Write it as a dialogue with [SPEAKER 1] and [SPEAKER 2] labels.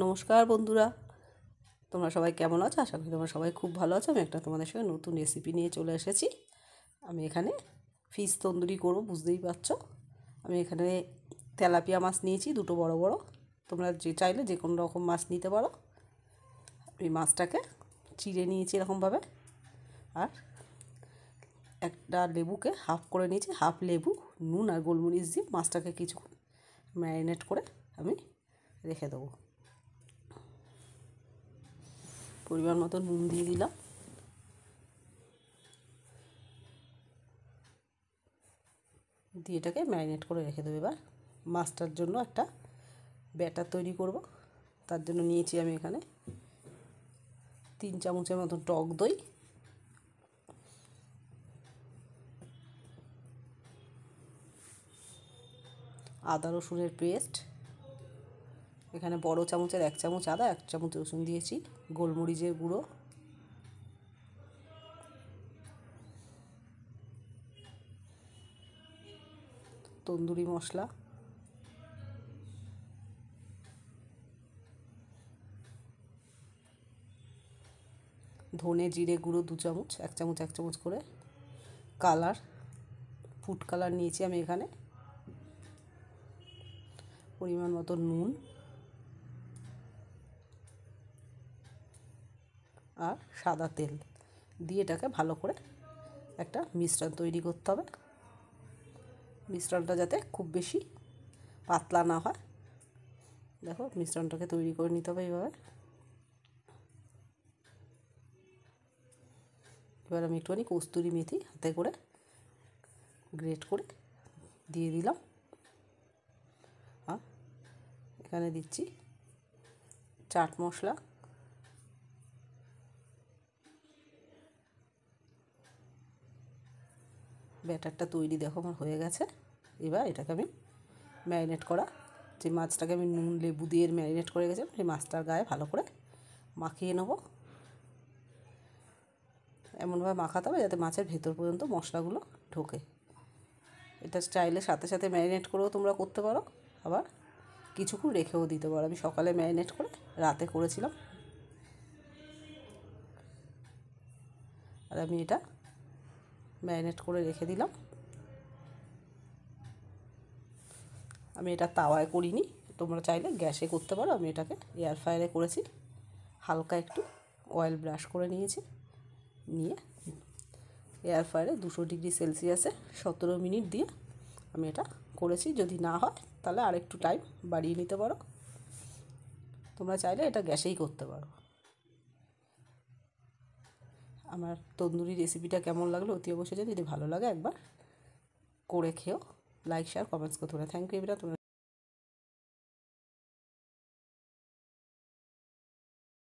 [SPEAKER 1] নমস্কার বন্ধুরা, তোমরা সবাই কেমন আছো? আশা করি তোমরা সবাই খুব ভালো আছো। আমি একটা তোমাদের সঙ্গে নতুন রেসিপি নিয়ে চলে এসেছি। আমি এখানে ফিশ তন্দুরি করবো, বুঝতেই পারছো। আমি এখানে তেলাপিয়া মাছ নিয়েছি, দুটো বড় বড়। তোমরা চাইলে যে কোনো রকম মাছ নিতে পারো। এই মাছটাকে চিড়ে নিয়েছি এরকমভাবে, আর একটা লেবুকে হাফ করে নিয়েছি। হাফ লেবু নুন আর গোলমরিচ দিয়ে মাছটাকে কিছুক্ষণ ম্যারিনেট করে আমি রেখে দেবো। পরিমাণ মতো নুন দিয়ে দিলাম, দিয়ে এটাকে ম্যারিনেট করে রেখে দেবো। এবার মাছটার জন্য একটা ব্যাটার তৈরি করব। তার জন্য নিয়েছি আমি এখানে 3 চামচের মতন টক দই, আদা রসুনের পেস্ট, এখানে বড় চামচের 1 চামচ আদা, 1 চামচ রসুন দিয়েছি, গোলমরিচের গুঁড়ো, তন্দুরি মশলা, ধনে জিরে গুঁড়ো 2 চামচ, 1 চামচ 1 চামচ করে, কালার ফুড কালার নিয়েছি আমি এখানে, পরিমাণ মতো নুন আর সাদা তেল দিয়ে এটাকে ভালো করে একটা মিশ্রণ তৈরি করতে হবে। মিশ্রণটা যাতে খুব বেশি পাতলা না হয়, দেখো মিশ্রণটাকে তৈরি করে নিতে হবে এইভাবে। এবার আমি একটুখানি কস্তুরি মেথি হাতে করে গ্রেট করে দিয়ে দিলাম, আর এখানে দিচ্ছি চাট মশলা, ব্যাটারটা তৈরি দেখো আমার হয়ে গেছে। এবার এটাকে আমি ম্যারিনেট করা যে মাছটাকে আমি নুন লেবু দিয়ে ম্যারিনেট করে গেছিলাম, সেই মাছটার গায়ে ভালো করে মাখিয়ে নেব। এমনভাবে মাখাতে হবে যাতে মাছের ভেতর পর্যন্ত মশলাগুলো ঢোকে। এটা চাইলে সাথে সাথে ম্যারিনেট করেও তোমরা করতে পারো, আবার কিছুক্ষণ রেখেও দিতে পারো। আমি সকালে ম্যারিনেট করে রাতে করেছিলাম। আর আমি এটা ম্যারিনেট করে রেখে দিলাম। আমি এটা তাওয়ায় করিনি, তোমরা চাইলে গ্যাসে করতে পারো। আমি এটাকে এয়ার ফ্রায়ারে করেছি। হালকা একটু অয়েল ব্রাশ করে নিয়েছি, নিয়ে এয়ার ফ্রায়ারে 200 ডিগ্রি সেলসিয়াসে 17 মিনিট দিয়ে আমি এটা করেছি। যদি না হয় তাহলে আরেকটু টাইম বাড়িয়ে নিতে পারো। তোমরা চাইলে এটা গ্যাসেই করতে পারো। আমার তন্দুরি রেসিপিটা কেমন লাগলো অতি অবশ্যই, যদি ভালো লাগে একবার করে খেও। লাইক শেয়ার কমেন্টস করতে পারো। Thank you. তোমরা